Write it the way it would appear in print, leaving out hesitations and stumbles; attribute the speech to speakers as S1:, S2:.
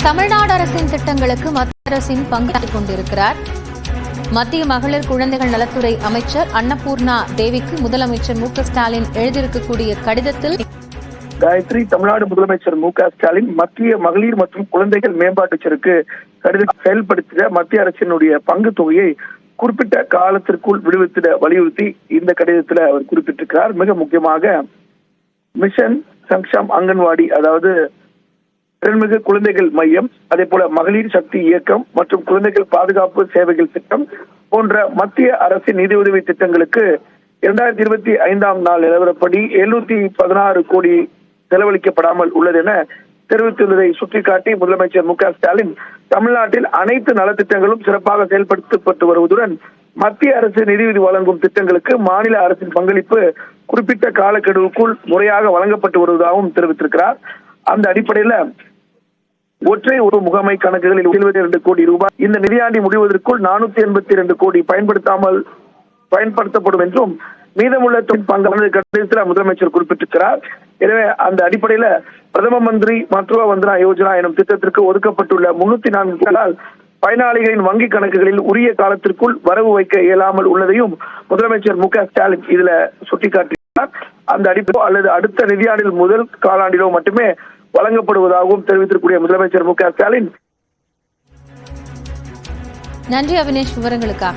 S1: தமிழ்நாடு அரசின் திட்டங்களுக்கு மத்திய அரசின் பங்காற்றிக் கொண்டிருக்கிறார். மத்திய மகளிர் குழந்தைகள் நலத்துறை அமைச்சர் அன்னபூர்ணா தேவிக்கு முதலமைச்சர் மு க ஸ்டாலின் எழுதியிருக்கக்கூடிய கடிதத்தில்
S2: காயத்ரி, தமிழ்நாடு முதலமைச்சர் மு க ஸ்டாலின் மத்திய மகளிர் மற்றும் குழந்தைகள் மேம்பாட்டுக்கு கடிதம் செயல்படுத்திட மத்திய அரசினுடைய பங்கு தொகையை குறிப்பிட்ட காலத்திற்குள் விடுவித்திட வலியுறுத்தி இந்த கடிதத்தில் அவர் குறிப்பிட்டிருக்கிறார். மிக முக்கியமாக மிஷன் சங்ஷம் அங்கன்வாடி, அதாவது திறன்மிகு குழந்தைகள் மையம், அதே போல மகளிர் சக்தி இயக்கம் மற்றும் குழந்தைகள் பாதுகாப்பு சேவைகள் திட்டம் போன்ற மத்திய அரசின் நிதியுதவி திட்டங்களுக்கு 2025 நிலவரப்படி 716 கோடி செலவழிக்கப்படாமல் உள்ளது என தெரிவித்துள்ளதை சுட்டிக்காட்டி முதலமைச்சர் மு க ஸ்டாலின் தமிழ்நாட்டில் அனைத்து நலத்திட்டங்களும் சிறப்பாக செயல்படுத்தப்பட்டு வருவதுடன் மத்திய அரசு நிதியுதவி வழங்கும் திட்டங்களுக்கு மாநில அரசின் பங்களிப்பு குறிப்பிட்ட காலக்கெடுவுக்குள் முறையாக வழங்கப்பட்டு வருவதாகவும் தெரிவித்திருக்கிறார். அந்த அடிப்படையில் ஒற்றை ஒரு முகமை கணக்குகளில் 72 கோடி ரூபாய் இந்த நிதியாண்டி முடிவதற்குள் 482 கோடி பயன்படுத்தப்படும் என்றும் மீதமுள்ள பங்கு கடிதத்தில் முதலமைச்சர் குறிப்பிட்டிருக்கிறார். எனவே அந்த அடிப்படையில் பிரதம மந்திரி மருத்துவ வந்தனா யோஜனா எனும் திட்டத்திற்கு ஒதுக்கப்பட்டுள்ள 304 கோடியால் பயனாளிகளின் வங்கி கணக்குகளில் உரிய காலத்திற்குள் வரவு வைக்க இயலாமல் உள்ளதையும் முதலமைச்சர் மு க ஸ்டாலின் இதுல சுட்டிக்காட்டினார். அந்த அடிப்படையில் அல்லது அடுத்த நிதியாண்டில் முதல் காலாண்டிலோ மட்டுமே வழங்கப்படுவதாகவும் தெரிவித்திருக்கூடிய முதலமைச்சர் மு க ஸ்டாலின்.
S1: நன்றி அவினேஷ், விவரங்களுக்காக.